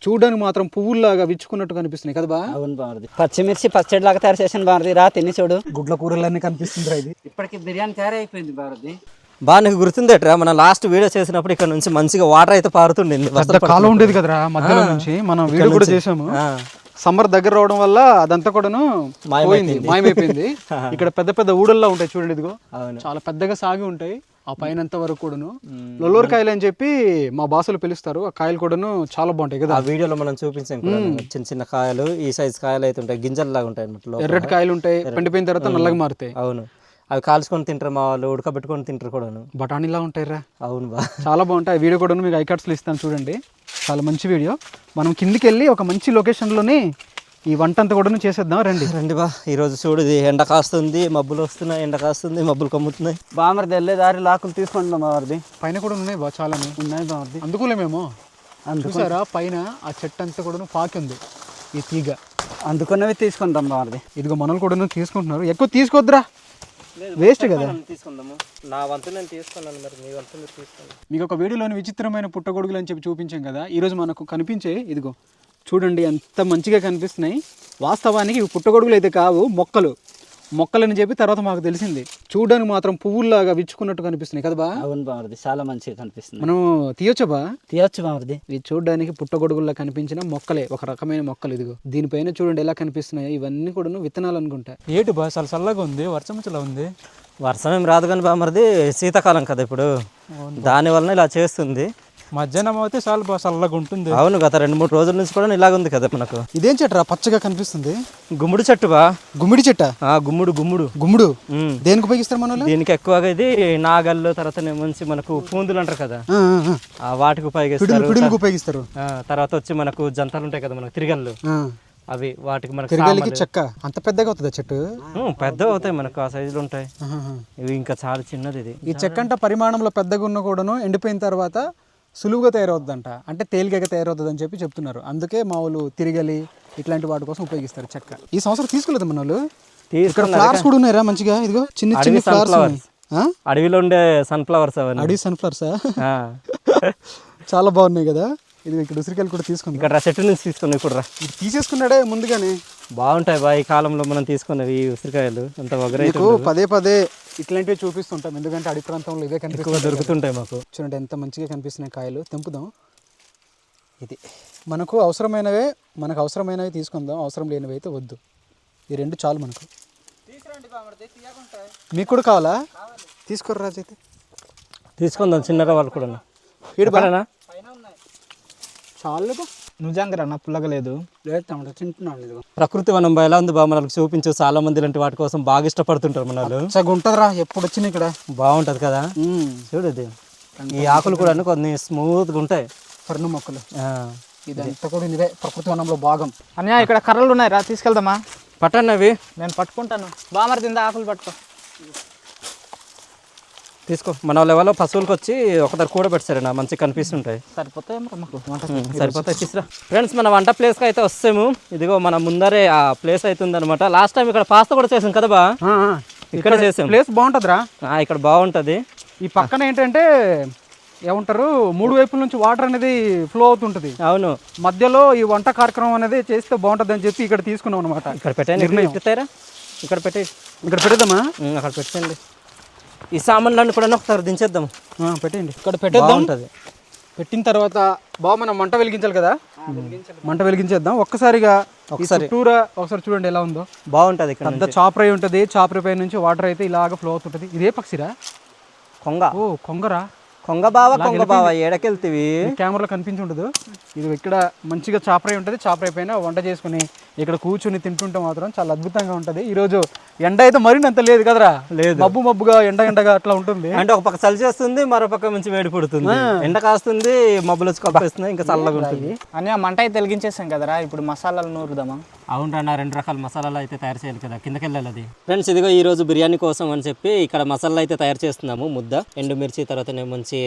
చూడడానికి మాత్రం పువ్వుల్లాగా విచ్చుకున్నట్టు కనిపిస్తున్నాయి కదా బా. అవును బామర్ది, పచ్చిమిర్చి పచ్చడి లాగా తయారు చేసాను బామర్ది, రా తిని చూడు. గుడ్ల కూరలన్నీ కనిపిస్తుంది ఇది. ఇప్పటికి బిర్యానీ తయారైపోయింది బామర్ది. బాగా నీకు గుర్తుందేట్రా మన లాస్ట్ వీడియో చేసినప్పుడు ఇక్కడ నుంచి మంచిగా వాటర్ అయితే పారుతుండేది, కాలం ఉండేది కదరా మధ్యలో నుంచి. మనం వీడియో కూడా చేసాము. సమ్మర్ దగ్గర రావడం వల్ల అదంతా కూడాను మాయమైపోయింది. ఇక్కడ పెద్ద పెద్ద ఊడల్లా ఉంటాయి చూడండి, ఇదిగో చాలా పెద్దగా సాగి ఉంటాయి. ఆ పైన అంత వరకు కూడాను లొల్లూరు కాయలు అని చెప్పి మా భాషలో పిలుస్తారు. ఆ కాయలు కూడాను చాలా బాగుంటాయి కదా. ఆ వీడియోలో మనం చూపించాం చిన్న చిన్న కాయలు, ఈ సైజ్ కాయలు అయితే ఉంటాయి, గింజల్లాగా ఉంటాయి అన్నమాట. ఎర్రటి కాయలు ఉంటాయి, పండిపోయిన తర్వాత నల్లగా మారుతాయి. అవును, అవి కాల్చుకొని తింటారు మా వాళ్ళు, ఉడకబెట్టుకొని తింటారు కూడాను. బఠానీలా ఉంటాయి రా. అవును బా, చాలా బాగుంటాయి. ఆ వీడియో కూడా మీకు ఐకార్డ్స్లో ఇస్తాను చూడండి, చాలా మంచి వీడియో. మనం కిందికి వెళ్ళి ఒక మంచి లొకేషన్లోని ఈ వంట అంతా కూడా చేసేద్దాం. రండి రండి బా. ఈరోజు చూడు, ఇది ఎండ కాస్తుంది, మబ్బులు వస్తున్నాయి, ఎండ కాస్తుంది, మబ్బులు కమ్ముతున్నాయి. బామర్ది వెళ్ళే దారి లాకులు తీసుకుంటాం బామర్ది. పైన కూడా ఉన్నాయి బా, చాలా ఉన్నాయి బామర్ది. అందుకోలేమేమో చూసారా, పైన ఆ చెట్టు అంతా కూడా పాకి ఉంది, ఈ తీగ. అందుకున్నవి తీసుకుందాం బామర్ది. ఇదిగో మనల్ని కూడా తీసుకుంటున్నారు. ఎక్కువ తీసుకోవద్దురా, వేస్ట్ కదా. తీసుకుందాము, నా వంతు నేను తీసుకున్నాను, మరి మీ వంతు మీరు తీసుకోండి. మీకు ఒక వీడియోలోని విచిత్రమైన పుట్టగొడుగులు అని చెప్పి చూపించాం కదా. ఈరోజు మనకు కనిపించే ఇదిగో చూడండి, ఎంత మంచిగా కనిపిస్తున్నాయి. వాస్తవానికి ఇవి పుట్టగొడుగులు అయితే కావు, మొక్కలని చెప్పి తర్వాత మాకు తెలిసింది. చూడడానికి మాత్రం పువ్వుల్లాగా విచ్చుకున్నట్టు కనిపిస్తున్నాయి కదా బా. అవును బామర్ది, చాలా మంచిగా కనిపిస్తుంది. మనం తీయొచ్చా బా? తీయొచ్చు బామర్ది. ఇవి చూడడానికి పుట్టగొడుగుల్లా కనిపించిన మొక్కలే, ఒక రకమైన మొక్కలు. ఇదిగో దీనిపైన చూడండి ఎలా కనిపిస్తున్నాయి. ఇవన్నీ కూడా విత్తనాలు అనుకుంటా. ఏటు బా, చాలా చల్లగా ఉంది, వర్షం చల్ల ఉంది. వర్షం ఏం రాదు కానీ బామర్ది, శీతాకాలం కదా ఇప్పుడు, దాని వలన ఇలా చేస్తుంది. మధ్యాహ్నం అయితే చాలా బాగా చల్లగా ఉంటుంది. అవును, గత 2-3 రోజుల నుంచి కూడా ఇలాగ ఉంది కదా మనకు. ఇదేం చెట్టు పచ్చగా కనిపిస్తుంది? గుమ్మడి చెట్టు బా. గుమ్మిడి చెట్ట? గుమ్ముడు దేనికి ఉపయోగిస్తారు మన? దీనికి ఎక్కువగా ఇది నాగళ్ళు, తర్వాత మంచి మనకు పూందులు అంటారు కదా, వాటికి ఉపయోగిస్తారు. తర్వాత వచ్చి మనకు జంతాలు ఉంటాయి కదా మనకు, తిరిగళ్ళు, అవి వాటికి మనకు. తిరగలికి చెక్క అంత పెద్దగా అవుతుంది చెట్టు? పెద్దగా అవుతాయి మనకు, ఆ సైజులు ఉంటాయి. ఇవి ఇంకా చాలా చిన్నది ఇది. ఈ చెక్క అంట పరిమాణంలో పెద్దగా ఉన్న కూడాను ఎండిపోయిన తర్వాత సులువుగా తయారవుతుందంట, అంటే తేలికగా తయారవుతుంది అని చెప్పి చెప్తున్నారు. అందుకే మా వాళ్ళు తిరగలి ఇట్లాంటి వాటి కోసం ఉపయోగిస్తారు చెక్క. ఈ సంవత్సరం తీసుకోలేదు మన వాళ్ళు. ఇక్కడ ఫ్లవర్స్ కూడా ఉన్నాయిరా మంచిగా, ఇదిగో చిన్న చిన్న ఫ్లవర్స్. అడవిలో ఉండే సన్ఫ్లవర్స్, అడవి సన్ఫ్లవర్సా? చాలా బాగున్నాయి కదా. ఇది ఇక్కడ ఉసిరికాయలు కూడా తీసుకుంది, ఇక్కడ చెట్టు నుంచి తీసుకున్నాయి కూడా. ఇది తీసేసుకున్నాడే ముందుగానే. బాగుంటాయి బా, ఈ కాలంలో మనం తీసుకున్నవి ఈ ఉసిరికాయలు. అంత పదే పదే ఇట్లాంటివి చూపిస్తుంటాం, ఎందుకంటే అడవి ప్రాంతంలో ఇవే కనిపిస్తుంది, దొరుకుతుంటాయి మాకు. చూడండి ఎంత మంచిగా కనిపిస్తున్నాయి కాయలు. తెంపుదాం. ఇది మనకు అవసరమైనవి తీసుకుందాం, అవసరం లేనివి అయితే వద్దు. ఈ రెండు చాలు మనకు. మీకు కూడా కావాలా? తీసుకోరు రాజు అయితే తీసుకుందాం, చిన్నగా వాళ్ళు కూడా. చాలు నిజంగా నా పుల్లగా లేదు. తింటున్నాను. ప్రకృతి వనం ఎలా ఉంది బా, మనకు చూపించు. చాలా మంది ఇలాంటి వాటి కోసం బాగా ఇష్టపడుతుంటారు మన వాళ్ళు. ఉంటుందిరా, ఎప్పుడు వచ్చినా ఇక్కడ బాగుంటది కదా. చూడు ఈ ఆకులు కూడా కొన్ని స్మూత్గా ఉంటాయి, పర్ణ మొక్కలు. ఇదంతా కూడా ఇదే ప్రకృతి వనంలో భాగం. అన్నయ్య ఇక్కడ కర్రలు ఉన్నాయి రా, తీసుకెళ్దామా? పట్టండి అవి. నేను పట్టుకుంటాను. బామర్ తిందా, ఆకులు పట్టుకో. తీసుకో. మన లెవెల్లో పశువులకు వచ్చి ఒకసారి కూడా పెట్టారు, మంచిగా కనిపిస్తుంటాయి. సరిపోతాయి. తీసురా ఫ్రెండ్స్, మన వంట ప్లేస్కి అయితే వస్తాము. ఇదిగో మన ముందరే ఆ ప్లేస్ అవుతుంది అనమాట. లాస్ట్ టైం ఇక్కడ పాస్తా కూడా చేసాం కదా బా, ఇక్కడ చేసాం. ప్లేస్ బాగుంటుందిరా, ఇక్కడ బాగుంటుంది. ఈ పక్కన ఏంటంటే ఏమంటారు, 3 వైపుల నుంచి వాటర్ అనేది ఫ్లో అవుతుంటది. అవును, మధ్యలో ఈ వంట కార్యక్రమం అనేది చేస్తే బాగుంటుంది అని చెప్పి ఇక్కడ తీసుకున్నాం అనమాట. ఇక్కడ పెట్టాను, ఇక్కడ పెడదామా? అక్కడ పెట్టండి. ఈ సామాన్లన్నీ కూడా ఒకసారి దించేద్దాము. పెట్టండి, ఇక్కడ పెట్టేద్దాం. పెట్టిన తర్వాత మనం మంట వెలిగించాలి కదా, మంట వెలిగించేద్దాం. ఒకసారి చూడండి ఎలా ఉందో. బాగుంటుంది. ఇక్కడ పెద్ద చాపరై ఉంటుంది, చాపరై పై నుంచి వాటర్ అయితే ఇలాగ ఫ్లో అవుతుంటది. ఇదే పక్షిరా? కొంగరా? కొంగ బావా ఏడకెళ్తీవి? కెమెరాలో కనిపించి ఉండదు. ఇది ఇక్కడ మంచిగా చాపరై ఉంటుంది. చాపరై పైన వంట చేసుకుని ఇక్కడ కూర్చుని తింటుంటే మాత్రం చాలా అద్భుతంగా ఉంటుంది. ఈరోజు ఎండ అయితే మరింత లేదు కదరా, లేదు, మబ్బుగా ఎండగా అట్లా ఉంటుంది. అంటే ఒక పక్క చలి చేస్తుంది, మరో పక్క మంచి వేడి పడుతుంది, ఎండ కాస్తుంది, మబ్బులు వచ్చి కప్పేస్తుంది, ఇంకా చల్లగా ఉంటుంది. అని మంట అయితే వెలిగించేసాం కదరా, ఇప్పుడు మసాలాలు నూరుదామా? అవునన్నా, 2 రకాల మసాలాలు అయితే తయారు చేయాలి కదా, కిందకి వెళ్ళాలి అది. ఫ్రెండ్స్, ఇదిగో ఈరోజు బిర్యానీ కోసం అని చెప్పి ఇక్కడ మసాలా అయితే తయారు చేస్తున్నాము. ముద్ద, ఎండుమిర్చి, తర్వాత మంచి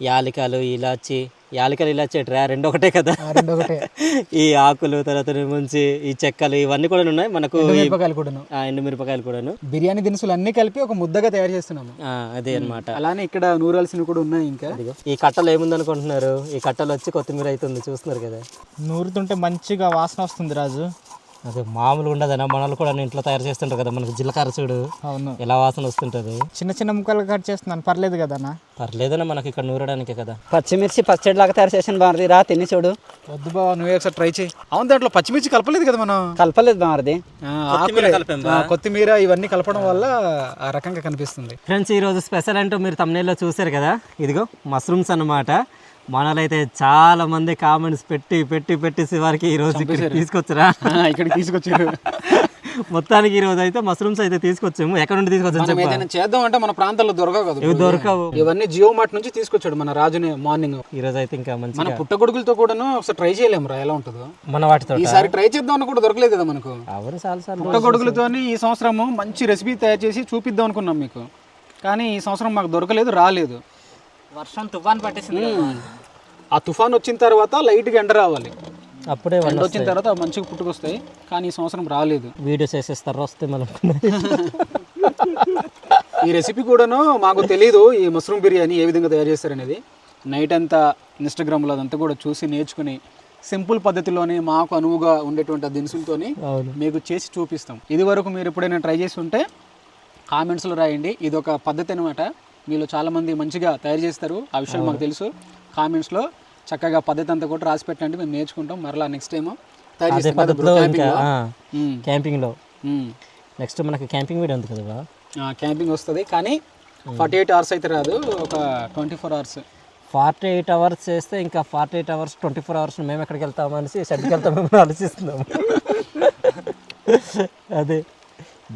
యాలకులు ఇలాచి ఎట్రా రెండు ఒకటే కదా. రెండు ఒకటే. ఈ ఆకులు తర్వాత ముంచి ఈ చెక్కలు ఇవన్నీ కూడా ఉన్నాయి మనకు. మిరపకాయలు కూడాను, ఎండుమిరపకాయలు కూడాను, బిర్యానీ దినుసులు అన్ని కలిపి ఒక ముద్దగా తయారు చేస్తున్నాము. అదే అన్నమాట. అలానే ఇక్కడ నూరాల్సినవి కూడా ఉన్నాయి. ఇంకా ఈ కట్టలు ఏముందనుకుంటున్నారు, ఈ కట్టలు వచ్చి కొత్తిమీర అవుతుంది చూస్తున్నారు కదా. నూరుతుంటే మంచిగా వాసన వస్తుంది రాజు. అదే మామూలు ఉండదన్నా, మనల్ని కూడా ఇంట్లో తయారు చేస్తుంటారు కదా, మనకు జీలకర్ర చూడు అవును ఎలా వాసన వస్తుంటది. చిన్న చిన్న ముక్కలు కట్ చేస్తున్నాను, పర్లేదు కదన్నా. పర్లేదన్నా, మనకి ఇక్కడ నూరడానికే కదా. పచ్చిమిర్చి పచ్చడి లాగా తయారు చేసిన బామర్ది, రా తిని చూడు. వద్దు బావ, నువ్వే ఒకసారి ట్రై చేయి. అవును, దాంట్లో పచ్చిమిర్చి కలపలేదు కదా మనం. కలపలేదు బామర్ది, కొత్తిమీర ఇవన్నీ కలపడం వల్ల ఆ రకంగా కనిపిస్తుంది. ఫ్రెండ్స్, ఈరోజు స్పెషల్ అంటూ మీరు thumbnail లో చూసారు కదా, ఇదిగో మష్రూమ్స్ అన్నమాట. మనలైతే చాలా మంది కామెంట్స్ పెట్టి శివారికి ఈ రోజు తీసుకొచ్చరా, ఇక్కడికి తీసుకొచ్చారు. మొత్తానికి ఈ రోజు అయితే మష్రూమ్స్ అయితే తీసుకొచ్చాము. ఎక్కడ నుండి తీసుకొచ్చాము చేద్దాం అంటే మన ప్రాంతాల్లో దొరకవు కదా, ఇవి దొరకవు. ఇవన్నీ జియో మార్ట్ నుంచి తీసుకొచ్చాడు మన రాజుని మార్నింగ్. ఈ రోజు అయితే ఇంకా మంచి మన పుట్టగొడుగులతో కూడాను ఒకసారి ట్రై చేయలేము రా, ఎలా ఉంటుందో మన వాటితో. ఈసారి ట్రై చేద్దాం అని కూడా దొరకలేదు కదా మనకు. అవును, చాలా పుట్టగొడుగులతో ఈ సంవత్సరం మంచి రెసిపీ తయారు చేసి చూపిద్దాం అనుకున్నాం మీకు, కానీ ఈ సంవత్సరం మాకు దొరకలేదు, రాలేదు. వర్షం తుఫాన్ పట్టేసింది. ఆ తుఫాన్ వచ్చిన తర్వాత లైట్గా ఎండ రావాలి, అప్పుడే ఎండ వచ్చిన తర్వాత మంచిగా పుట్టుకొస్తాయి, కానీ ఈ సంవత్సరం రాలేదు. వీడియోస్ వేసేస్తారు వస్తే మనం. ఈ రెసిపీ కూడాను మాకు తెలియదు, ఈ మష్రూమ్ బిర్యానీ ఏ విధంగా తయారు చేస్తారనేది. నైట్ అంతా ఇన్స్టాగ్రామ్లో అదంతా కూడా చూసి నేర్చుకుని సింపుల్ పద్ధతిలోనే మాకు అనువుగా ఉండేటువంటి దినుసులతోని మీకు చేసి చూపిస్తాం. ఇది వరకు మీరు ఎప్పుడైనా ట్రై చేసి ఉంటే కామెంట్స్లో రాయండి. ఇది ఒక పద్ధతి అనమాట, మీలో చాలామంది మంచిగా తయారు చేస్తారు, ఆ విషయాలు మాకు తెలుసు. కామెంట్స్లో చక్కగా పద్ధతి అంతా కూడా రాసి పెట్టండి, మేము నేర్చుకుంటాం. మరలా నెక్స్ట్ టైం తయారు చేస్తాం క్యాంపింగ్లో. నెక్స్ట్ మనకి క్యాంపింగ్ వీడియో ఉంది కదా, క్యాంపింగ్ వస్తుంది, కానీ 48 hours అయితే రాదు, ఒక 24 hours. 48 hours చేస్తే ఇంకా 48 hours 24 hours మేము ఎక్కడికి వెళ్తాము అనేసి షెడ్కి వెళ్తామని ఆలోచిస్తున్నాము. అదే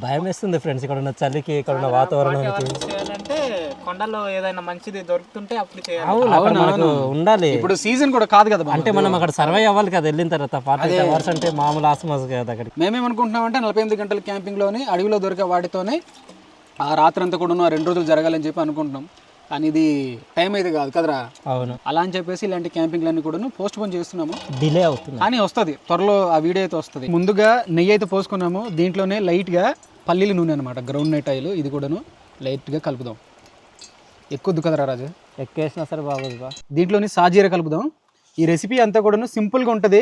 భయం వేస్తుంది ఫ్రెండ్స్, ఇక్కడ ఉన్న చలికి, ఇక్కడ ఉన్న వాతావరణానికి. చేయాలంటే కొండలో ఏదైనా మంచిది దొరుకుతుంటే అప్పుడు చేయాలి. అవును, అక్కడ మనకు ఉండాలి. ఇప్పుడు సీజన్ కూడా కాదు కదా, అంటే మనం అక్కడ సర్వై అవ్వాలి కదా వెళ్ళిన తర్వాత. 48 hours అంటే మామూలు ఆసమాస్ కదా. అక్కడికి మేమేమనుకుంటున్నామంటే 48 గంటల క్యాంపింగ్లోని అడవిలో దొరికే వాటితోనే ఆ రాత్రి అంతా కూడా 2 రోజులు జరగాలని చెప్పి అనుకుంటున్నాం, కానీ ఇది టైం అయితే కాదు కదరా. అవును, అలా అని చెప్పేసి ఇలాంటి క్యాంపింగ్లన్నీ కూడా పోస్ట్ పోన్ చేస్తున్నాము, డిలే అవుతుంది. కానీ వస్తుంది త్వరలో, ఆ వీడియో అయితే వస్తుంది. ముందుగా నెయ్యి అయితే పోసుకున్నాము, దీంట్లోనే లైట్గా పల్లీల నూనె అనమాట, గ్రౌండ్ నట్ ఆయిల్, ఇది కూడాను లైట్గా కలుపుదాం. ఎక్కువద్దు కదరా రాజు, ఎక్కేసినా సరే బాగోదు బా. దీంట్లోని సాజీర కలుపుదాం. ఈ రెసిపీ అంతా కూడాను సింపుల్గా ఉంటుంది.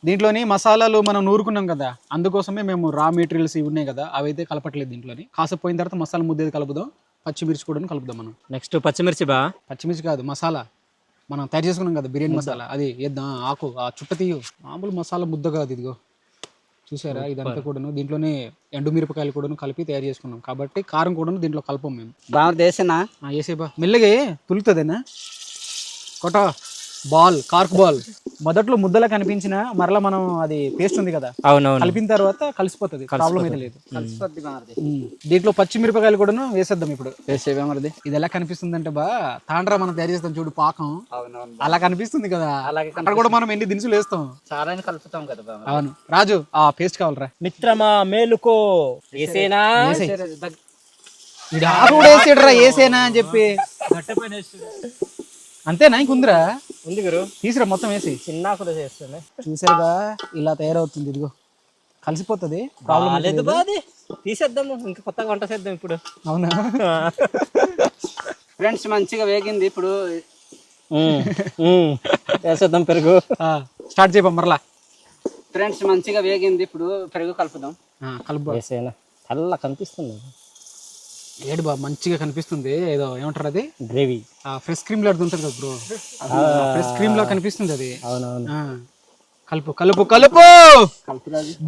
దీంట్లోని మసాలాలు మనం నూరుకున్నాం కదా, అందుకోసమే మేము రా మెటీరియల్స్ ఇవి ఉన్నాయి కదా, అవి అయితే కలపట్లేదు. దీంట్లోని కాసేపు పోయిన తర్వాత మసాలా ముద్ద కలుపుదాం, పచ్చిమిర్చి కూడా కలుపుదాం మనం. నెక్స్ట్ పచ్చిమిర్చి బా. పచ్చిమిర్చి కాదు, మసాలా మనం తయారు చేసుకున్నాం కదా బిర్యానీ మసాలా, అది వేద్దాం. ఆకు ఆ చుట్ట తీయు, మామూలు మసాలా ముద్ద కాదు. ఇదిగో చూసారా, ఇదంతా కూడాను దీంట్లోనే ఎండుమిరపకాయలు కూడాను కలిపి తయారు చేసుకున్నాం, కాబట్టి కారం కూడాను దీంట్లో కలపం మేము. బామర్ది వేసినా వేసేబా, మెల్లగే తులుతుందేనా కొట బాల్, కార్క్ బాల్. మొదట్లో ముద్దలా కనిపించిన మరలా మనం అది పేస్ట్ ఉంది కదా, అవునవును, కలిపిన తర్వాత కలిసిపోతుంది, ప్రాబ్లం అయితే లేదు. దీంట్లో పచ్చిమిరపకాయలు కూడాను వేసేద్దాం ఇప్పుడు. వేసేవే మరిది. ఇది ఎలా కనిపిస్తుంది అంటే బా, తాండ్రా మనం తయారు చేస్తాం చూడు పాకం, అలా కనిపిస్తుంది కదా. అలాగే అక్కడ కూడా మనం ఎన్ని దినుసులు వేస్తాం, చాలా కలుపుతాం కదా. అవును రాజు, ఆ పేస్ట్ కావాలరా. మిత్రమా మేలుకో, ఏసేనా వేసాడురా, వేసేనా అని చెప్పి. అంతేనా, ఇంకుందిరా, ఉంది గురు, తీసిరా మొత్తం వేసి. చిన్న కూడా చేస్తుంది. చూసారుగా ఇలా తయారవుతుంది, ఇదిగో కలిసిపోతుంది, ప్రాబ్లం లేదు బా. అది తీసేద్దాము, ఇంకా కొత్తగా వంట చేద్దాం ఇప్పుడు. అవునా ఫ్రెండ్స్, మంచిగా వేగింది. ఇప్పుడు వేసేద్దాం పెరుగు. స్టార్ట్ చేయబా మరలా. ఫ్రెండ్స్, మంచిగా వేగింది. ఇప్పుడు పెరుగు కలుపుదాం. కలుపు. వేసేనా, అలా కనిపిస్తుంది. ఏడు బా, మంచిగా కనిపిస్తుంది. ఏదో ఏమంటారు అది, గ్రేవీ, ఫ్రెష్ క్రీమ్ లాంటిది ఉంటుంది కదా బ్రో, ఫ్రెష్ క్రీమ్ లా కనిపిస్తుంది అది. అవునవును, కలుపు కలుపు కలుపు,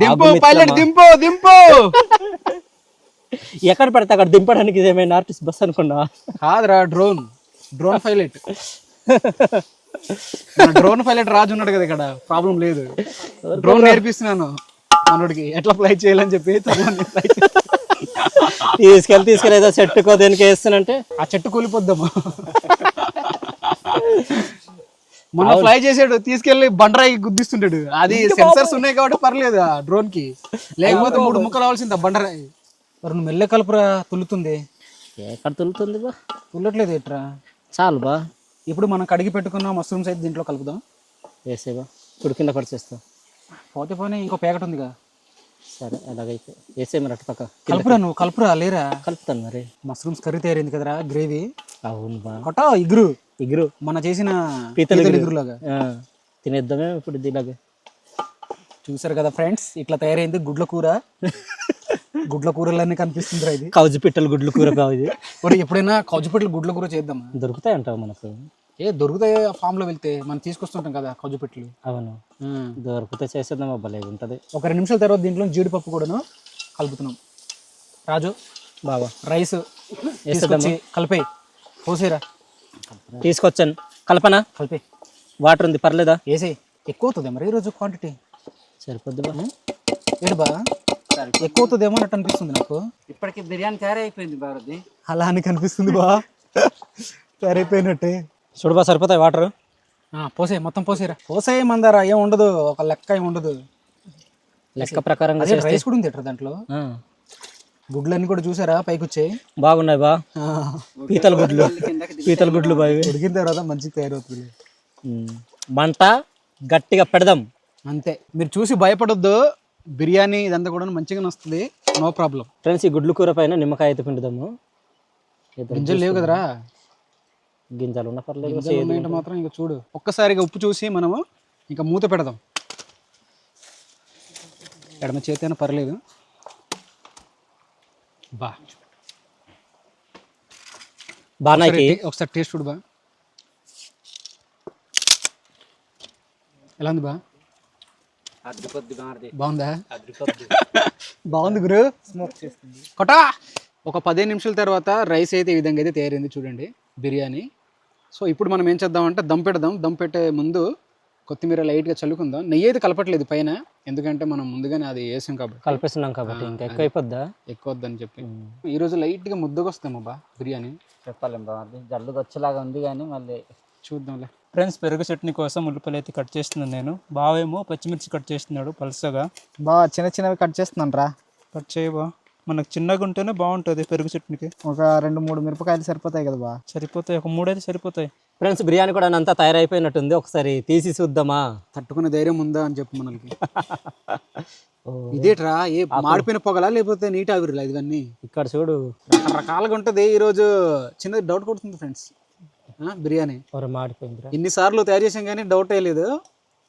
దింపు పైలట్, దింపు దింపు. ఎక్కడ పడితే అక్కడ దింపడానికి ఏమైనా ఆర్టిస్ట్ బస్ అనుకున్నా. కాదురా, డ్రోన్ పైలట్. డ్రోన్ పైలట్ రాజు ఉన్నాడు కదా ఇక్కడ, ప్రాబ్లం లేదు. డ్రోన్ నేర్పిస్తున్నాను మనోడికి ఎట్లా ఫ్లై చేయాలని చెప్పి. తీసుకెళ్ళి ఏదో చెట్టుకో దేనికి వేస్తానంటే ఆ చెట్టు కూలిపోద్దాము. మొన్న ఫ్లై చేసాడు, తీసుకెళ్లి బండరాయి గుద్దిస్తుంటాడు. అది సెన్సర్స్ ఉన్నాయి కాబట్టి పర్లేదు ఆ డ్రోన్ కి, లేకపోతే 3 ముక్కలు అవ్వాల్సింది ఆ బండరాయి. మరి నువ్వు మెల్ల కలుపురా, తుల్లుతుంది. ఎక్కడ తులుతుంది బా, తుల్లట్లేదు ఎట్రా. చాలు బా, ఇప్పుడు మనం కడిగి పెట్టుకున్న మష్రూమ్స్ అయితే దీంట్లో కలుపుదాం. వేసేవా ఇప్పుడు కింద పడిచేస్తా. పోతే పోనీ ఇంకో ప్యాకెట్ ఉందిగా. సరే అలాగైతే వేసే మరి అటు పక్క కలుపురా నువ్వు, కలుపురా లేరా. కలుపుతాను మరి. మష్రూమ్స్ కర్రీ తయారైంది కదరా, గ్రేవీ. అవును బా. కొట్టా ఇగురు ఇగురు మన చేసిన పీతల ఇగురులాగా తినేద్దామే ఇప్పుడు ఇలాగే. చూసారు కదా ఫ్రెండ్స్, ఇట్లా తయారైంది గుడ్ల కూర. గుడ్ల కూరలన్నీ కనిపిస్తుందిరా ఇది. కౌజు పిట్టలు గుడ్లు కూర కావు. మరి ఎప్పుడైనా కౌజుపెట్టలు గుడ్ల కూర చేద్దామా? దొరుకుతాయి అంటావు మనకు? దొరుకుతాయి ఫామ్ లో వెళ్తే, మనం తీసుకొస్తుంటాం కదా కౌజుపెట్టలు. అవును దొరికితే చేసేద్దాం, భలే ఉంటుంది. ఒక 2 నిమిషాల తర్వాత దీంట్లో జీడిపప్పు కూడాను కలుపుతున్నాం. రాజు బాగా రైస్ తీసుకొచ్చి కలిపేయి, పోసేరా. తీసుకొచ్చాను కల్పన. కలిపే, వాటర్ ఉంది పర్లేదా? వేసేయి. ఎక్కువ అవుతుంది మరి ఈరోజు క్వాంటిటీ. సరిపోద్ది బా. ఏడు బా, ఎక్కువ అవుతుందేమో అన్నట్టు అనిపిస్తుంది నాకు. ఇప్పటికి బిర్యానీ తయారైపోయింది భారతి. అలా అని కనిపిస్తుంది బా, తయారైపోయినట్టే. చూడు బా, సరిపోతాయి వాటర్. పోసే, మొత్తం పోసేరా. పోసాయి మందారా, ఏం ఉండదు, ఒక లెక్క ఏం ఉండదు. లెక్క ప్రకారంగా రైస్ కూడా ఉంది ఎట్రా దాంట్లో. గుడ్లన్నీ కూడా చూసారా పైకి వచ్చాయి, బాగున్నాయి బా. పీతల గుడ్లు, పీతల గుడ్లు బాగా ఉడికిన తర్వాత మంచిగా తయారవుతుంది. మంట గట్టిగా పెడదాం అంతే. మీరు చూసి భయపడొద్దు, బిర్యానీ ఇదంతా కూడా మంచిగా వస్తుంది, నో ప్రాబ్లం. ఫ్రెండ్స్ ఈ గుడ్లు కూర పైన నిమ్మకాయ అయితే పిండుదాము. గింజలు లేవు కదరా, గింజలు ఉన్న పర్లేదు. గింజలు ఉన్నాయంటే మాత్రం ఇంకా చూడు, ఒక్కసారిగా ఉప్పు చూసి మనము ఇంకా మూత పెడదాం. ఎడమ చేతి అయినా పర్లేదు. బా బానాకి ఒకసారి టేస్ట్ చూడు బా, ఎలా ఉంది బా? బాగుందా? బాగుంది గురు. కొటా. ఒక 15 నిమిషాల తర్వాత రైస్ అయితే ఈ విధంగా అయితే తయారైంది చూడండి, బిర్యానీ. సో ఇప్పుడు మనం ఏం చేద్దామంటే దమ్ పెడదాం. దమ్ పెట్టే ముందు కొత్తిమీర లైట్గా చల్లుకుందాం. నెయ్యి అయితే కలపట్లేదు పైన, ఎందుకంటే మనం ముందుగానే అది వేసాం కాబట్టి, కలిపేస్తున్నాం కాబట్టి ఇంకా ఎక్కువ అయిపోద్దా, ఎక్కువ వద్దని చెప్పి. ఈరోజు లైట్గా ముద్దగా వస్తాము బా బిర్యానీ. చెప్పలేం బాగుంది, జల్లు వచ్చేలాగా ఉంది కానీ మళ్ళీ చూద్దాంలే. ఫ్రెండ్స్ పెరుగు చట్నీ కోసం ఉల్లిపాయలు అయితే కట్ చేస్తున్నాను నేను. బావేమో పచ్చిమిర్చి కట్ చేస్తున్నాడు పలుసగా. బాగా చిన్న చిన్నవి కట్ చేస్తున్నాను రా. కట్ చేయబా, మనకు చిన్నగా ఉంటేనే బాగుంటుంది పెరుగు చట్నీకి. ఒక 2-3 మిరపకాయలు సరిపోతాయి కదా బా? సరిపోతాయి, ఒక 3 అయితే సరిపోతాయి. ఫ్రెండ్స్ బిర్యానీ కూడా అంతా తయారైపోయినట్టుంది, ఒకసారి తీసి చూద్దామా. తట్టుకునే ధైర్యం ఉందా అని చెప్పు మనకి. ఇదేట్రా, ఏ మాడిపోయిన పొగలా లేకపోతే నీటి ఆవిరిలా ఇవన్నీ? ఇక్కడ చూడు రకరకాలుగా ఉంటుంది. ఈరోజు చిన్న డౌట్ కొడుతుంది ఫ్రెండ్స్, బిర్యానీ మాడిపోయింది. ఇన్నిసార్లు తయారు చేసాం కానీ డౌట్ వేయలేదు,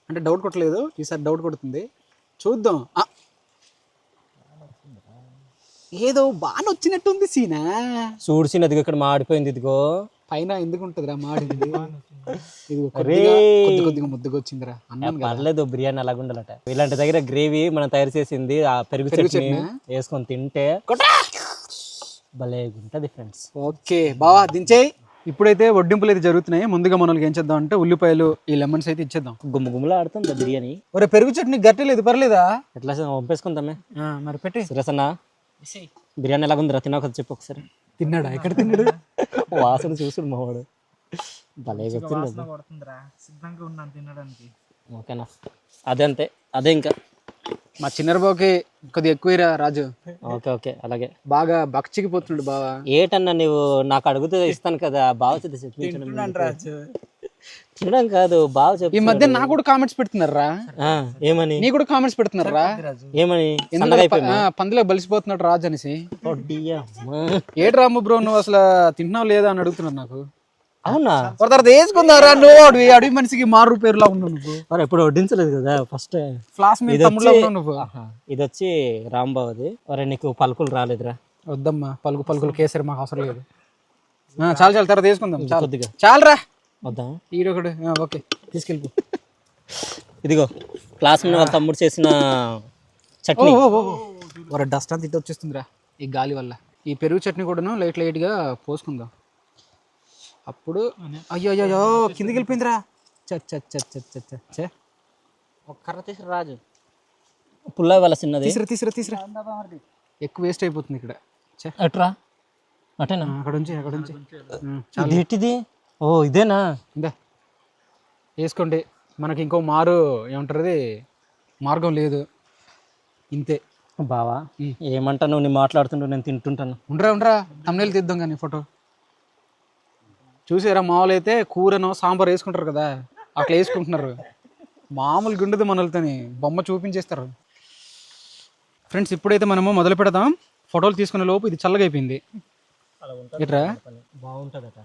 అంటే డౌట్ కొట్టలేదు. ఈసారి డౌట్ కొడుతుంది, చూద్దాం. ఏదో బాగా వచ్చినట్టుంది సీనా. చూడ్చిన ఇదిగో ఇక్కడ మాడిపోయింది, ఇదిగో పైన ఎందుకు ఉంటుందిరా మాడింది. ఇది కొద్దిగా ముద్దగా వచ్చిందిరా. పర్లేదు, బిర్యానీ అలాగ ఉండాలట. ఇలాంటి దగ్గర గ్రేవీ మనం తయారు చేసింది ఆ పెరుగు చట్నీ వేసుకొని తింటే భలే ఉంటది ఫ్రెండ్స్. ఓకే బావా, దించేయి. ఇప్పుడైతే వడ్డింపులు అయితే జరుగుతున్నాయి. ముందుగా మనకి ఏం చేద్దాం అంటే ఉల్లిపాయలు, ఈ లెమన్స్ అయితే ఇచ్చేద్దాం. గుమ్మగుమ్మలా ఆడుతుంది బిర్యానీ. ఒరే పెరుగు చట్నీ గట్టి లేదు, పర్లేదా? ఎట్లా పంపేసుకుందామే. మరి పెట్టి సురేసన్నా బిర్యానీ ఎలాగుందిరా, తిన్నాక చెప్పు ఒకసారి. తిన్నాడా? ఎక్కడ తిన్నాడు? వాసన చూసుడు మావాడు భలే వచ్చింది. సిద్ధంగా ఉన్నాను తినడానికి. ఓకేనా, అదే అంతే, అదే ఇంకా మా చిన్నబాబుకి కొద్దిగా ఎక్కువరా రాజు. ఓకే ఓకే అలాగే. బాగా బక్చికిపోతున్నాడు బావా. ఏటన్నా నువ్వు నాకు అడుగుతూ ఇస్తాను కదా, బాగా తినడం కాదు బాగా చెప్పు. ఈ మధ్య నాకు కూడా కామెంట్స్ పెడుతున్నారా? ఏమని? నీ కూడా కామెంట్స్ పెడుతున్నారా? ఏమని? పందులో బలిసిపోతున్నాడు రాజు అనేసి. ఏడు రాము బ్రో, నువ్వు అసలు తింటున్నావు లేదా అని అడుగుతున్నాడు నాకు. అవునా? తర్వాత వేసుకుందారా, నువ్వు అడవి మనిషికి మారు పేరులా ఉన్నావు నువ్వు. మరి ఎప్పుడు వడ్డించలేదు కదా ఫస్ట్. నువ్వు ఇది వచ్చి రాంబాబుది. ఒరే నీకు పలుకులు రాలేదురా? వద్దమ్మా, పలుకులు కేసరి మాకు అవసరం లేదు. చాలు చాలు, తర్వాత వేసుకుందాం. కొద్దిగా చాలరా. వద్దా? ఈడొకడు ఓకే తీసుకెళ్ళిపో. ఇదిగో క్లాస్ మీద వాళ్ళ తమ్ముడు చేసిన చట్నీ. ఒక డస్ట్ అంతా ఇటు వచ్చేస్తుందిరా ఈ గాలి వల్ల. ఈ పెరుగు చట్నీ కూడాను లైట్గా పోసుకుందాం. అప్పుడు అయ్యో అయ్యో కిందికి వెళ్ళిపోయిందిరా. ఒక కర్ర తీసుకురా రాజు. పుల్ల వాళ్ళ చిన్నది. తీసిరా ఎక్కువ వేస్ట్ అయిపోతుంది ఇక్కడ. అట్రా అటేనా? అక్కడ ఉంచి ఏంటిది? ఓ ఇదేనా? ఇందా వేసుకోండి. మనకి ఇంకో ఏమంటారు మార్గం లేదు, ఇంతే. బావా ఏమంటాను, నేను మాట్లాడుతుంటూ నేను తింటుంటాను. ఉండరా తమ్ముళ్ళు తీద్దాం కానీ ఫోటో. చూసారా మామూలు అయితే కూరనో సాంబార్ వేసుకుంటారు కదా, అట్లా వేసుకుంటున్నారు. మామూలు గుండెది మనలతోని బొమ్మ చూపించేస్తారు. ఫ్రెండ్స్ ఇప్పుడైతే మనము మొదలు పెడదాం. ఫోటోలు తీసుకునే లోపు ఇది చల్లగా అయిపోయింది. ఇట్రా బాగుంటుందట.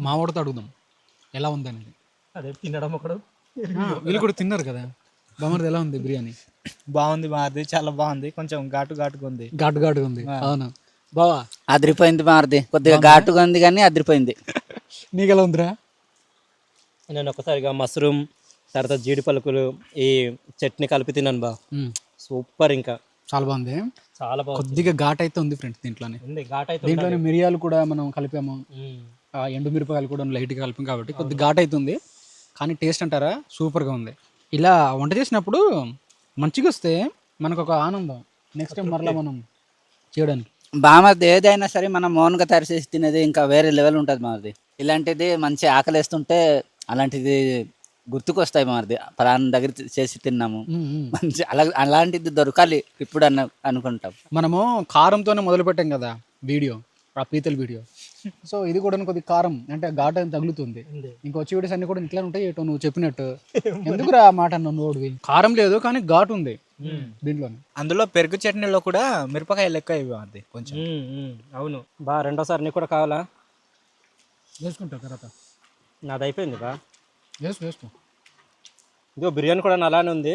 మావాడితో అడుగుదాం ఎలా ఉంది అనేది. అదే తినడం ఒకడు. వీళ్ళు కూడా తిన్నారు కదా. బామర్ది ఎలా ఉంది బిర్యానీ? బాగుంది మాది, చాలా బాగుంది. కొంచెం ఘాటుగా ఉంది. ఘాటుగా ఉంది. అవునా బావా? అదిరిపోయింది మారుది, కొద్దిగా ఘాటుగా ఉంది కానీ అదిరిపోయింది. నీకు ఎలా ఉందిరా? నేను ఒకసారిగా మష్రూమ్ తర్వాత జీడి పలుకులు ఈ చట్నీ కలిపి తిన్నాను బా, సూపర్. ఇంకా చాలా బాగుంది. చాలా బాగుంది. కొద్దిగా ఘాట్ అయితే ఉంది ఫ్రెండ్స్ దీంట్లోనే. ఘాట్ అయితే దీంట్లోనే మిరియాలు కూడా మనం కలిపాము, ఎండు మిరపకాయలు కూడా లైట్గా కలిపాం కాబట్టి కొద్దిగా ఘాట్ అవుతుంది. కానీ టేస్ట్ అంటారా సూపర్గా ఉంది. ఇలా వంట చేసినప్పుడు మంచిగా వస్తే మనకు ఒక ఆనందం, నెక్స్ట్ టైం మరలా మనం చేయడానికి. బామర్ది ఏదైనా సరే మనం మౌన్గా తయారు చేసి తినేది ఇంకా వేరే లెవెల్ ఉంటుంది మాది. ఇలాంటిది మంచి ఆకలిస్తుంటే అలాంటిది గుర్తుకొస్తాయి మాది. పలానా దగ్గర చేసి తిన్నాము మంచి అలాంటిది దొరకాలి ఇప్పుడు అనుకుంటాం. మనము కారంతోనే మొదలు పెట్టాం కదా వీడియో, ఆ పీతల వీడియో. సో ఇది కూడా కొద్దిగా కారం అంటే ఘాట్ అని తగులుతుంది. ఇంకొచ్చి వీడియోస్ అన్ని కూడా ఇట్లా ఉంటాయి. ఏటో నువ్వు చెప్పినట్టు ఎందుకురా ఆ మాట నోడివి. కారం లేదు కానీ ఘాటు ఉంది దీంట్లోనే. అందులో పెరుగు చట్నీలో కూడా మిరపకాయలు ఎక్కువ ఇవ్వాలి కొంచెం. అవును బా. రెండోసారి నీకు కూడా కావాలా? వేసుకుంటా తర్వాత. నాది అయిపోయింది బా. వేసుకో. ఇదిగో బిర్యానీ కూడా అలానే ఉంది.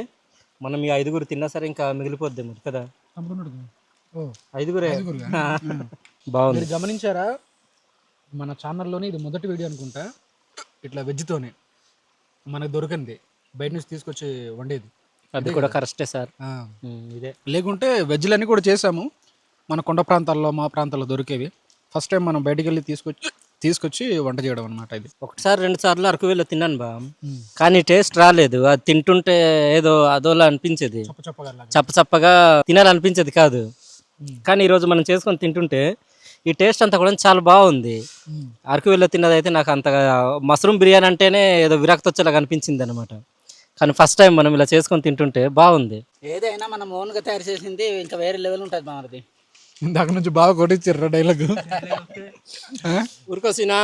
మనం ఈ 5గురు తిన్నా సరే ఇంకా మిగిలిపోద్ది మరి కదా. 5గురే బాగుంది. మీరు గమనించారా మన ఛానల్లోనే ఇది మొదటి వీడియో అనుకుంటా ఇట్లా వెజ్తోనే మనకు దొరికింది, బయట నుంచి తీసుకొచ్చి వండేది. అది కూడా కరెక్టే సార్. ఇదే లేకుంటే వెజ్లన్నీ కూడా చేసాము మన కొండ ప్రాంతాల్లో, మా ప్రాంతాల్లో దొరికేవి. ఫస్ట్ టైం మనం బయటికి వెళ్ళి తీసుకొచ్చి వంట చేయడం అనమాట. ఇది 1-2 సార్లు అరకు వెళ్ళి తిన్నాను బా, కానీ టేస్ట్ రాలేదు. అది తింటుంటే ఏదో అదోలా అనిపించేది, చప్పగా తినాలనిపించేది కాదు. కానీ ఈరోజు మనం చేసుకొని తింటుంటే ఈ టేస్ట్ అంతా కూడా చాలా బాగుంది. అరకు వెళ్ళి తిన్నది అయితే నాకు అంతగా మష్రూమ్ బిర్యానీ అంటేనే ఏదో విరక్తి వచ్చేలాగా అనిపించింది అనమాట. కానీ ఫస్ట్ టైం మనం ఇలా చేసుకొని తింటుంటే బాగుంది. ఏదైనా మనం ఓన్గా తయారు చేసింది ఇంకా వేరే లెవెల్ ఉంటుంది మాది. ఇందాక నుంచి బాగా కొట్టించారు డైలాగ్. ఊరికొచ్చినా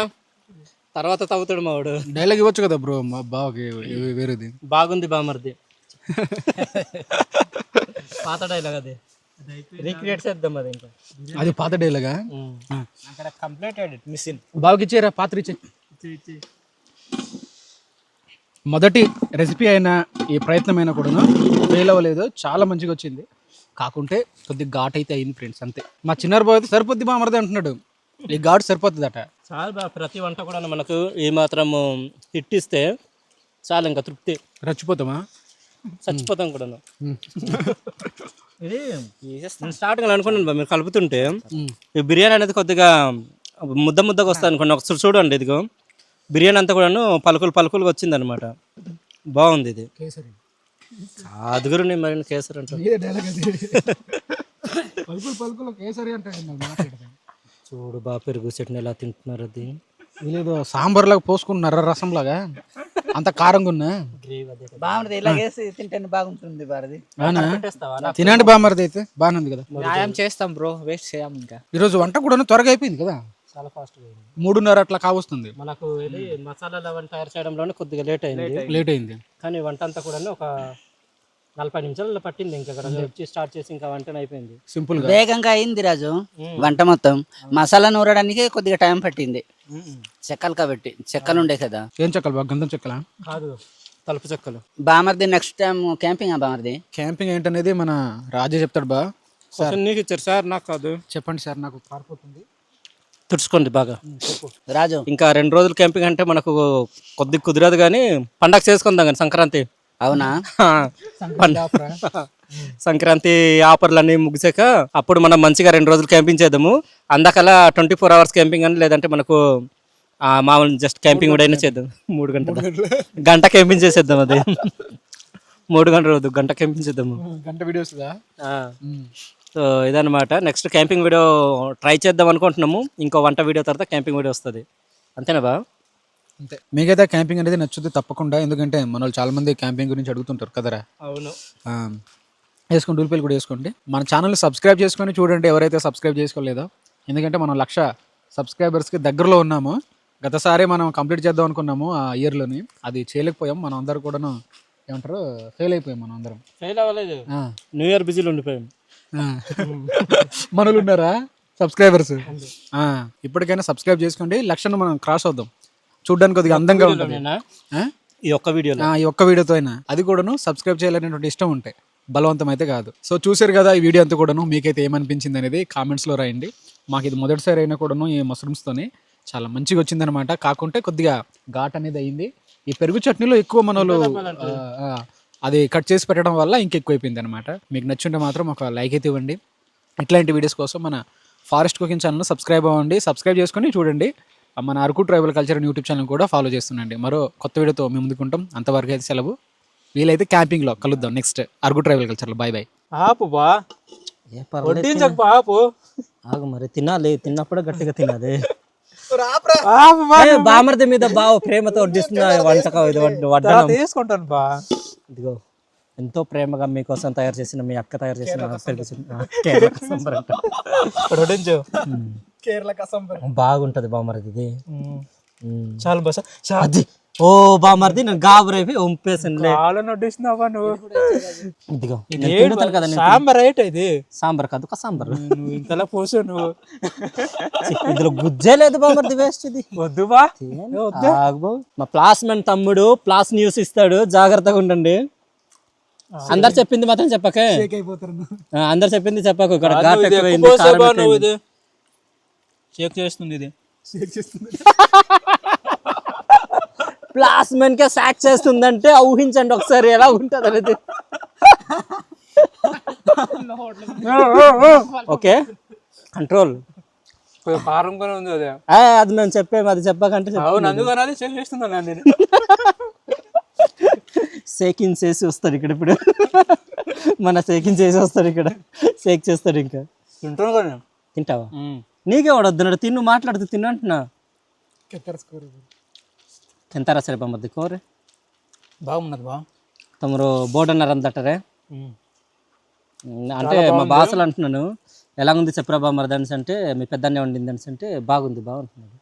తర్వాత తవ్వుతాడు మావాడు. డైలాగ్ ఇవ్వచ్చు కదా బ్రో మా బావకి వేరేది. బాగుంది బామర్ది. పాత డైలాగ్ అది రీక్రియేట్ చేద్దాం. అది ఇంకా అది పాత డైలాగా? అక్కడ కంప్లీటెడ్ మిషన్. బావకి ఇచ్చారా పాత్ర ఇచ్చే. మొదటి రెసిపీ అయిన ఈ ప్రయత్నమైనా కూడా ఫెయిల్ అవ్వలేదు, చాలా మంచిగా వచ్చింది. కాకుంటే కొద్దిగా ఘాట్ అయితే అయింది ఫ్రెండ్స్, అంతే. మా చిన్నారు బావ అయితే సరిపోద్ది బామర్ది అంటున్నాడు. ఈ ఘాటు సరిపోతుందట. చాలా బాగా ప్రతి వంట కూడా మనకు ఏ మాత్రం హిట్ ఇస్తే చాలా ఇంకా తృప్తి. రచ్చిపోతామా? చచ్చిపోతాం కూడా. ఇది నేను స్టార్టింగ్ అనుకున్నాను బా, మీరు కలుపుతుంటే ఈ బిర్యానీ అనేది కొద్దిగా ముద్దగా వస్తుంది అనుకోండి. ఒకసారి చూడండి, ఇదిగో బిర్యానీ అంతా కూడాను పలుకులుగా వచ్చింది అనమాట. బాగుంది ఇది. అదుగురు మరి కేసరి అంటే చూడు బా, పెరుగు చట్నీ ఎలా తింటున్నారు. అది వీళ్ళు సాంబార్ లాగా పోసుకుంటున్నారా, రసం లాగా అంత కారంగా ఉన్నా. బాగుంటుంది, ఇలా వేసి తింటే బాగుంటుంది భారతి. తినండి బామర్ది అయితే బాగానే ఉంది కదా. న్యాయం చేస్తాం బ్రో, వేస్ట్ చేయం. ఇంకా ఈరోజు వంట కూడా త్వరగా అయిపోయింది కదా, చాలా ఫాస్ట్ గా 3:30 అట్లా కావస్తుంది. మనకు ఇది మసాలాలు అవన్నీ తయారు చేయడంలోనే కొద్దిగా లేట్ అయింది. కానీ వంట అంతా కూడా ఒక 40 నిమిషాలు పట్టింది. ఇంకా వచ్చి స్టార్ట్ చేసి ఇంకా వంట అయిపోయింది. సింపుల్ గా వేగంగా అయింది రాజు వంట మొత్తం. మసాలా నూరడానికి కొద్దిగా టైం పట్టింది. చెక్కలు కాబట్టి చెక్కలు ఉండే కదా. ఏం చెక్కలు బాగా? గంధం చెక్కలా? కాదు, తలుపు చెక్కలు. బామర్ది నెక్స్ట్ టైం క్యాంపింగ్. బామర్ది క్యాంపింగ్ ఏంటనేది మన రాజే చెప్తాడు బా. సార్ నీకు ఇచ్చారు సార్, నాకు కాదు. చెప్పండి సార్, నాకు పారిపోతుంది. తుడుచుకోండి బాగా రాజు. ఇంకా 2 రోజులు క్యాంపింగ్ అంటే మనకు కొద్దిగా కుదరదు, కానీ పండగ చేసుకుందాం కానీ సంక్రాంతి. అవునా? సంక్రాంతి ఆఫర్లన్నీ ముగిసాక అప్పుడు మనం మంచిగా 2 రోజులు క్యాంపింగ్ చేద్దాము. అందకలా 24 hours క్యాంపింగ్ అని, లేదంటే మనకు మామూలు జస్ట్ క్యాంపింగ్ కూడా అయినా చేద్దాం. 3 గంటలు గంట క్యాంపింగ్ చేసేద్దాం. అది 3 గంటల రోజు గంట క్యాంపింగ్ చేద్దాము. గంట వీడియోస్. సో ఇదన్నమాట. నెక్స్ట్ క్యాంపింగ్ వీడియో ట్రై చేద్దాం అనుకుంటున్నాము. ఇంకో వంట వీడియో తర్వాత క్యాంపింగ్ వీడియో వస్తుంది. అంతేనా బా? అంతే. మీకైతే క్యాంపింగ్ అనేది నచ్చుద్ది తప్పకుండా, ఎందుకంటే మన వాళ్ళు చాలా మంది క్యాంపింగ్ గురించి అడుగుతుంటారు కదరా. అవును. వేసుకోండి, ఉల్లిపాయలు కూడా వేసుకోండి. మన ఛానల్ సబ్స్క్రైబ్ చేసుకొని చూడండి ఎవరైతే సబ్స్క్రైబ్ చేసుకోలేదో, ఎందుకంటే మనం 1,00,000 సబ్స్క్రైబర్స్కి దగ్గరలో ఉన్నాము. గతసారి మనం కంప్లీట్ చేద్దాం అనుకున్నాము ఆ ఇయర్లోని, అది చేయలేకపోయాం. మనం అందరూ కూడాను ఏమంటారు ఫెయిల్ అయిపోయాం. మనం అందరం ఫెయిల్ అవ్వలేదు, న్యూ ఇయర్ బిజీలో ఉండిపోయాం. మనలు ఉన్నారా సబ్స్క్రైబర్స్? ఇప్పటికైనా సబ్స్క్రైబ్ చేసుకోండి, 1,00,000 మనం క్రాస్ అవుదాం. చూడ్డానికి కొద్దిగా అందంగా ఉంటుంది ఈ ఒక్క వీడియోలో, ఈ ఒక్క వీడియోతో అయినా. అది కూడాను సబ్స్క్రైబ్ చేయాలనేటువంటి ఇష్టం ఉంటాయి, బలవంతం అయితే కాదు. సో చూసారు కదా ఈ వీడియో అంతా కూడాను, మీకైతే ఏమనిపించింది అనేది కామెంట్స్లో రాయండి. మాకు ఇది మొదటిసారి అయినా కూడాను ఈ మష్రూమ్స్తోనే చాలా మంచిగా వచ్చిందనమాట. కాకుంటే కొద్దిగా ఘాట్ అనేది అయింది. ఈ పెరుగు చట్నీలో ఎక్కువ మనలు అది కట్ చేసి పెట్టడం వల్ల ఇంకెక్కువ అయిపోయింది అనమాట. మీకు నచ్చుంటే మాత్రం ఒక లైక్ అయితే ఇవ్వండి. ఇట్లాంటి వీడియోస్ కోసం మన ఫారెస్ట్ కుకింగ్ ఛానల్ సబ్స్క్రైబ్ అవ్వండి, సబ్స్క్రైబ్ చేసుకొని చూడండి. మన Araku tribal culture YouTube channel కూడా ఫాలో చేస్తుండండి. మరో కొత్త వీడియోతో మేము ముందుకుంటాం. అంతవరకు అయితే సెలవు. వీలైతే క్యాంపింగ్లో కలుద్దాం నెక్స్ట్ అరకు ట్రైబల్ కల్చర్లో. Bye bye. ఆపు బా, ఆపు. ఆగు మరి, తినాలి, తిన్నప్పుడే గట్టిగా తినాలి. బామర్ది మీద బాగా ప్రేమతో వడ్డిస్తున్నా వంటకం ఇది వడ్డనం తీసుకుంటాను బా. ఇదిగో ఎంతో ప్రేమగా మీకోసం తయారు చేసిన మీ అక్క తయారు చేసిన కేరళ కసంబర్ బాగుంటది బామర్ది ఇది. చాలు బస్. అది ఓ బామర్ది నేను గాబరైపోయి వంపేసానులే. నొడ్డిస్తున్నావా నువ్వు? ఇదిగో తింటాను కదా సాంబార్ రైట్ ఇది. సాంబార్ కాదు సాంబార్. నువ్వు ఇంతలా పోసావు నువ్వు. ఇందులో గుజ్జే లేదు బామర్ది, వేస్ట్ ఇది. వద్దు బా. మా ప్లాస్మెన్ తమ్ముడు ప్లాస్ న్యూస్ ఇస్తాడు, జాగ్రత్తగా ఉండండి. అందరు చెప్పింది మాత్రం చెప్పకే, అందరు చెప్పింది చెప్పకు. ఇక్కడ ఘాట్ ఎక్కువైంది, కారం ఎక్కువైంది. షేక్ చేస్తుంది ఇది. ప్లాస్మెన్ కే సాక్ చేస్తుందంటే ఊహించండి ఒకసారి ఎలా ఉంటుంది అనేది. Okay, control. కారంగానే ఉంది అదే. అది మేము చెప్పాము, అది చెప్పకంటే అవును, అందుకని అది షేక్ చేస్తున్నాను నేను. షేకింగ్ చేసి వస్తాడు ఇక్కడ ఇప్పుడు. మన షేకింగ్ చేసి వస్తాడు ఇక్కడ, షేక్ చేస్తాడు. ఇంకా తింటాను. తింటావా? నీకే వాడొద్దున్నాడు, తిన్ను మాట్లాడుతూ తిన్ను అంటున్నా. తింటారా సరే బామ్మది కోరే బాగున్నది బా. తమరు బోర్డు అన్నారు అందటరే, అంటే మా భాషలు అంటున్నాను. ఎలా ఉంది చెప్పరా బామ్మది అనేసి అంటే, మీ పెద్దన్నే వండింది అనేసి అంటే బాగుంది బాగుంటున్నాడు.